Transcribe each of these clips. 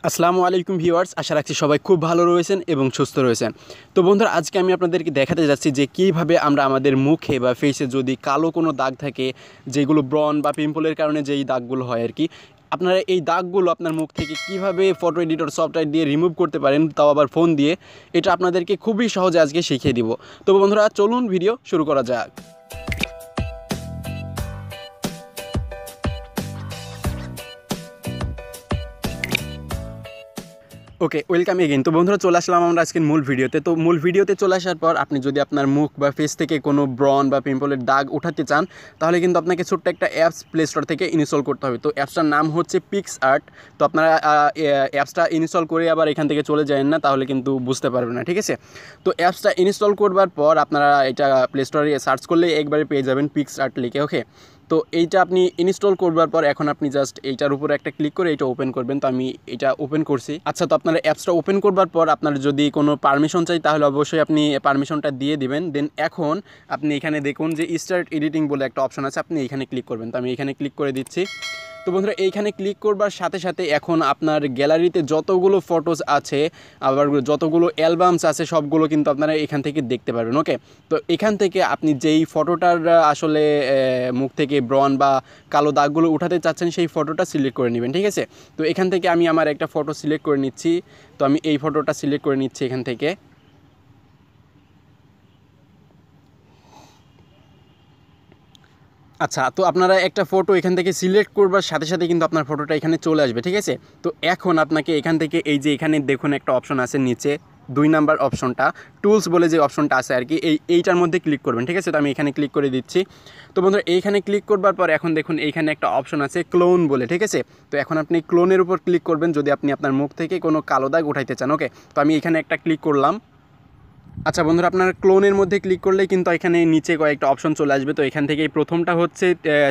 আসসালামু আলাইকুম ভিউয়ার্স, আশা রাখছি সবাই খুব ভালো রয়েছেন এবং সুস্থ রয়েছেন। তো বন্ধুরা, আজকে আমি আপনাদেরকে দেখাতে যাচ্ছি যে কীভাবে আমরা আমাদের মুখে বা ফেসে যদি কালো কোনো দাগ থাকে, যেগুলো ব্রণ বা পিম্পলের কারণে যেই দাগগুলো হয় আর কি, আপনারা এই দাগগুলো আপনার মুখ থেকে কীভাবে ফটো এডিটর সফটওয়্যার দিয়ে রিমুভ করতে পারেন, তাও আবার ফোন দিয়ে। এটা আপনাদেরকে খুবই সহজে আজকে শিখিয়ে দিব। তো বন্ধুরা, চলুন ভিডিও শুরু করা যাক। ওকে, ওয়েলকাম এগেইন। তো বন্ধুরা, চলে আসলাম আমরা আজকের মূল ভিডিওতে। তো মূল ভিডিওতে চলে আসার পর আপনি যদি আপনার মুখ বা ফেস থেকে কোনো ব্রণ বা পিম্পলের দাগ উঠাতে চান, তাহলে কিন্তু আপনাকে ছোট্ট একটা অ্যাপস প্লে স্টোর থেকে ইনস্টল করতে হবে। তো অ্যাপসটার নাম হচ্ছে পিক্সআর্ট। তো আপনারা অ্যাপসটা ইনস্টল করে আবার এখান থেকে চলে যাবেন না, তাহলে কিন্তু বুঝতে পারবেন না, ঠিক আছে? তো অ্যাপসটা ইনস্টল করবার পর আপনারা এটা প্লে স্টোরে সার্চ করলে একবারে পেয়ে যাবেন পিক্সআর্ট লিখে। ওকে, তো এইটা আপনি ইনস্টল করবার পর এখন আপনি জাস্ট এইটার উপরে একটা ক্লিক করে এটা ওপেন করবেন। তো আমি এটা ওপেন করছি। আচ্ছা, তো আপনার অ্যাপসটা ওপেন করবার পর আপনার যদি কোনো পারমিশন চাই, তাহলে অবশ্যই আপনি পারমিশনটা দিয়ে দিবেন। দেন এখন আপনি এখানে দেখুন যে স্টার্ট এডিটিং বলে একটা অপশন আছে, আপনি এখানে ক্লিক করবেন। তো আমি এখানে ক্লিক করে দিচ্ছি। তো বন্ধুরা, এইখানে ক্লিক করবার সাথে সাথে এখন আপনার গ্যালারিতে যতগুলো ফটোস আছে, আবার যতগুলো অ্যালবামস আছে, সবগুলো কিন্তু আপনারা এখান থেকে দেখতে পারবেন। ওকে, তো এখান থেকে আপনি যেই ফটোটার আসলে মুখ থেকে ব্রণ বা কালো দাগগুলো উঠাতে চাচ্ছেন, সেই ফটোটা সিলেক্ট করে নেবেন, ঠিক আছে? তো এখান থেকে আমি আমার একটা ফটো সিলেক্ট করে নিচ্ছি। তো আমি এই ফটোটা সিলেক্ট করে নিচ্ছি এখান থেকে। আচ্ছা, তো আপনারা একটা ফটো এখান থেকে সিলেক্ট করবার সাথে সাথে কিন্তু আপনার ফটোটা এখানে চলে আসবে, ঠিক আছে? তো এখন আপনাকে এখান থেকে এই যে এখানে দেখুন একটা অপশন আছে নিচে 2 নাম্বার অপশনটা, টুলস বলে যে অপশনটা আছে আর কি, এইটার মধ্যে ক্লিক করবেন, ঠিক আছে? তো আমি এখানে ক্লিক করে দিচ্ছি। তো বন্ধুরা, এইখানে ক্লিক করবার পর এখন দেখুন এইখানে একটা অপশন আছে ক্লোন বলে, ঠিক আছে? তো এখন আপনি ক্লোনের উপর ক্লিক করবেন যদি আপনি আপনার মুখ থেকে কোনো কালো দাগ উঠাইতে চান। ওকে, তো আমি এখানে একটা ক্লিক করলাম। আচ্ছা বন্ধুরা, আপনার ক্লোনের মধ্যে ক্লিক করলেই কিন্তু এখানে নিচে কয়েকটা অপশন চলে আসবে। তো এখান থেকে প্রথমটা হচ্ছে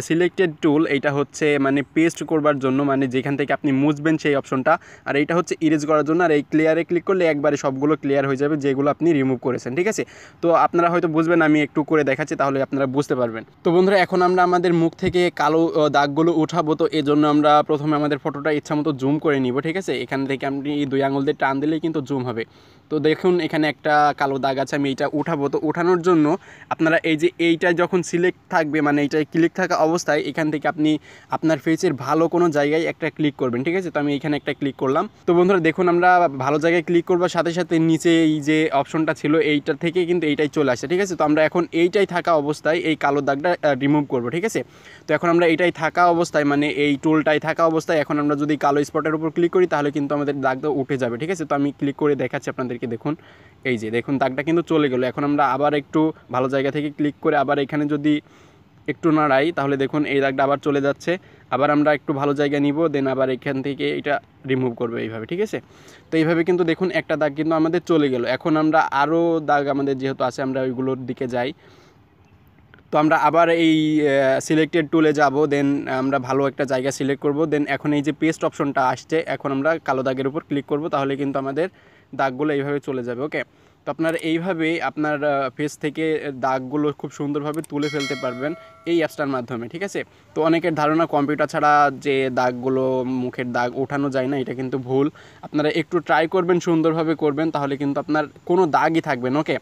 সিলেক্টেড টুল। এইটা হচ্ছে মানে পেস্ট করবার জন্য, মানে যেখান থেকে আপনি মুছবেন সেই অপশনটা। আর এইটা হচ্ছে ইরেজ করার জন্য। আর এই ক্লিয়ারে ক্লিক করলে একবারে সবগুলো ক্লিয়ার হয়ে যাবে যেগুলো আপনি রিমুভ করেছেন, ঠিক আছে? তো আপনারা হয়তো বুঝবেন, আমি একটু করে দেখাচ্ছি, তাহলে আপনারা বুঝতে পারবেন। তো বন্ধুরা, এখন আমরা আমাদের মুখ থেকে কালো দাগগুলো উঠাবো। তো এই জন্য আমরা প্রথমে আমাদের ফটোটা ইচ্ছামতো জুম করে নিব, ঠিক আছে? এখান থেকে আপনি 2 আঙুল দিয়ে টান দিলেই কিন্তু জুম হবে। তো দেখুন এখানে একটা কালো দাগ আছে, আমি এইটা উঠাবো। তো উঠানোর জন্য আপনারা এই যে এইটা যখন সিলেক্ট থাকবে, মানে এইটাই ক্লিক থাকা অবস্থায় এখান থেকে আপনি আপনার ফেসের ভালো কোনো জায়গায় একটা ক্লিক করবেন, ঠিক আছে? তো আমি এখানে একটা ক্লিক করলাম। তো বন্ধুরা দেখুন, আমরা ভালো জায়গায় ক্লিক করবার সাথে সাথে নিচে এই যে অপশনটা ছিল এইটা থেকে কিন্তু এইটাই চলে আসে, ঠিক আছে? তো আমরা এখন এইটাই থাকা অবস্থায় এই কালো দাগটা রিমুভ করবো, ঠিক আছে? তো এখন আমরা এইটাই থাকা অবস্থায়, মানে এই টুলটাই থাকা অবস্থায় এখন আমরা যদি কালো স্পটের উপর ক্লিক করি, তাহলে কিন্তু আমাদের দাগটা উঠে যাবে, ঠিক আছে? তো আমি ক্লিক করে দেখাচ্ছি আপনাদেরকে। দেখুন এই যে দেখুন দাগটা কিন্তু চলে গেল। এখন আমরা আবার একটু ভালো জায়গা থেকে ক্লিক করে আবার এখানে যদি একটু নাড়াই, তাহলে দেখুন এই দাগটা আবার চলে যাচ্ছে। আবার আমরা একটু ভালো জায়গা নিব, দেন আবার এখান থেকে এটা রিমুভ করবো এইভাবে, ঠিক আছে? তো এইভাবে কিন্তু দেখুন একটা দাগ কিন্তু আমাদের চলে গেল। এখন আমরা আরও দাগ আমাদের যেহেতু আছে, আমরা ওইগুলোর দিকে যাই। তো আমরা আবার এই সিলেক্টেড টুলে যাব, দেন আমরা ভালো একটা জায়গা সিলেক্ট করব। দেন এখন এই যে পেস্ট অপশনটা আসছে, এখন আমরা কালো দাগের উপর ক্লিক করব, তাহলে কিন্তু আমাদের দাগগুলো এইভাবে চলে যাবে। ওকে, তো আপনার এইভাবে আপনার ফেস থেকে দাগগুলো খুব সুন্দরভাবে তুলে ফেলতে পারবেন এই অ্যাপসটার মাধ্যমে, ঠিক আছে? তো অনেকের ধারণা কম্পিউটার ছাড়া যে দাগগুলো, মুখের দাগ ওঠানো যায় না, এটা কিন্তু ভুল। আপনারা একটু ট্রাই করবেন, সুন্দরভাবে করবেন, তাহলে কিন্তু আপনার কোনো দাগই থাকবে না। ওকে,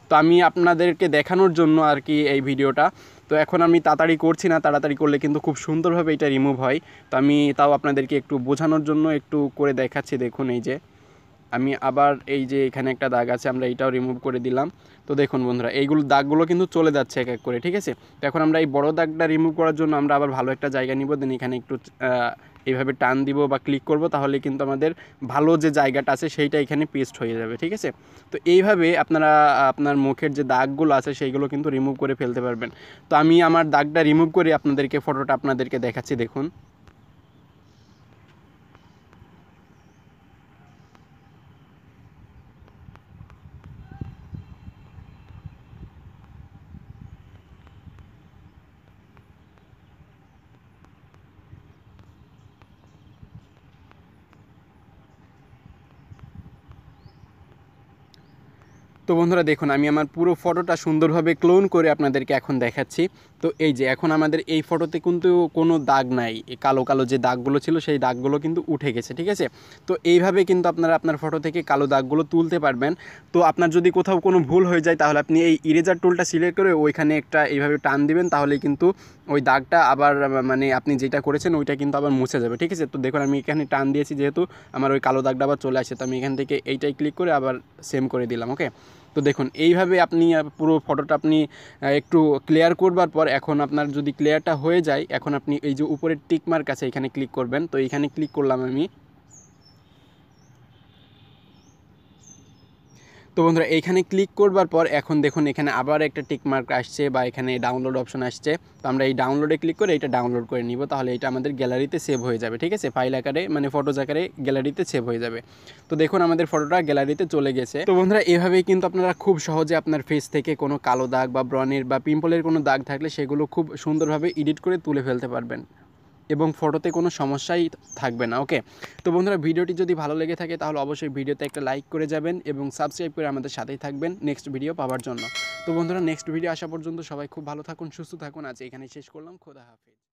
তো আমি আপনাদেরকে দেখানোর জন্য আর কি এই ভিডিওটা। তো এখন আমি তাড়াতাড়ি করছি না, তাড়াতাড়ি করলে কিন্তু খুব সুন্দরভাবে এটা রিমুভ হয়। তো আমি তাও আপনাদেরকে একটু বোঝানোর জন্য একটু করে দেখাচ্ছি। দেখুন এই যে আমি আবার এই যে এখানে একটা দাগ আছে, আমরা এইটাও রিমুভ করে দিলাম। তো দেখুন বন্ধুরা, এইগুলো দাগগুলো কিন্তু চলে যাচ্ছে এক এক করে, ঠিক আছে? তো এখন আমরা এই বড় দাগটা রিমুভ করার জন্য আমরা আবার ভালো একটা জায়গা নিব, দেন এখানে একটু এইভাবে টান দিব বা ক্লিক করব, তাহলে কিন্তু আমাদের ভালো যে জায়গাটা আছে সেইটা এখানে পেস্ট হয়ে যাবে, ঠিক আছে? তো এইভাবে আপনারা আপনার মুখের যে দাগগুলো আছে সেইগুলো কিন্তু রিমুভ করে ফেলতে পারবেন। তো আমি আমার দাগটা রিমুভ করে আপনাদেরকে ফটোটা আপনাদেরকে দেখাচ্ছি। দেখুন তো বন্ধুরা দেখুন আমি আমার পুরো ফটোটা সুন্দরভাবে ক্লোন করে আপনাদেরকে এখন দেখাচ্ছি। তো এই যে এখন আমাদের এই ফটোতে কিন্তু কোনো দাগ নাই, এই কালো কালো যে দাগগুলো ছিল সেই দাগগুলো কিন্তু উঠে গেছে, ঠিক আছে। তো এইভাবে কিন্তু আপনারা আপনার ফটো থেকে কালো দাগগুলো তুলতে পারবেন। তো আপনার যদি কোথাও কোনো ভুল হয়ে যায় তাহলে আপনি এই ইরেজার টুলটা সিলেক্ট করে ওইখানে একটা এইভাবে টান দিবেন, তাহলেই কিন্তু ওই দাগটা আবার মানে আপনি যেটা করেছেন ওইটা কিন্তু আবার মুছে যাবে, ঠিক আছে। তো দেখুন আমি এখানে টান দিয়েছি, যেহেতু আমার ওই কালো দাগটা আবার চলে আসে, তো আমি এখান থেকে এইটাই ক্লিক করে আবার সেম করে দিলাম। ওকে, তো দেখুন এইভাবে আপনি পুরো ফটোটা আপনি একটু ক্লিয়ার করবার পর এখন আপনার যদি ক্লিয়ারটা হয়ে যায়, এখন আপনি এই যে উপরের টিক মার্ক আছে এখানে ক্লিক করবেন। তো এইখানে ক্লিক করলাম আমি। তো বন্ধুরা এইখানে ক্লিক করবার পর এখন দেখুন এখানে আবার একটা টিক মার্ক আসছে বা এখানে ডাউনলোড অপশন আসছে। তো আমরা এই ডাউনলোডে ক্লিক করে এটা ডাউনলোড করে নিব, তাহলে এটা আমাদের গ্যালারিতে সেভ হয়ে যাবে, ঠিক আছে। ফাইল আকারে মানে ফটোজ আকারে গ্যালারিতে সেভ হয়ে যাবে। তো দেখুন আমাদের ফটোটা গ্যালারিতে চলে গেছে। তো বন্ধুরা এভাবেই কিন্তু আপনারা খুব সহজে আপনার ফেস থেকে কোনো কালো দাগ বা ব্রণের বা পিম্পলের কোনো দাগ থাকলে সেগুলো খুব সুন্দরভাবে এডিট করে তুলে ফেলতে পারবেন এবং ফটোতে কোনো সমস্যাই থাকবে না। ওকে, তো বন্ধুরা ভিডিওটি যদি ভালো লেগে থাকে তাহলে অবশ্যই ভিডিওতে একটা লাইক করে যাবেন এবং সাবস্ক্রাইব করে আমাদের সাথেই থাকবেন নেক্সট ভিডিও পাওয়ার জন্য। তো বন্ধুরা নেক্সট ভিডিও আসা পর্যন্ত সবাই খুব ভালো থাকুন, সুস্থ থাকুন। আজ এখানে শেষ করলাম। খোদা হাফেজ।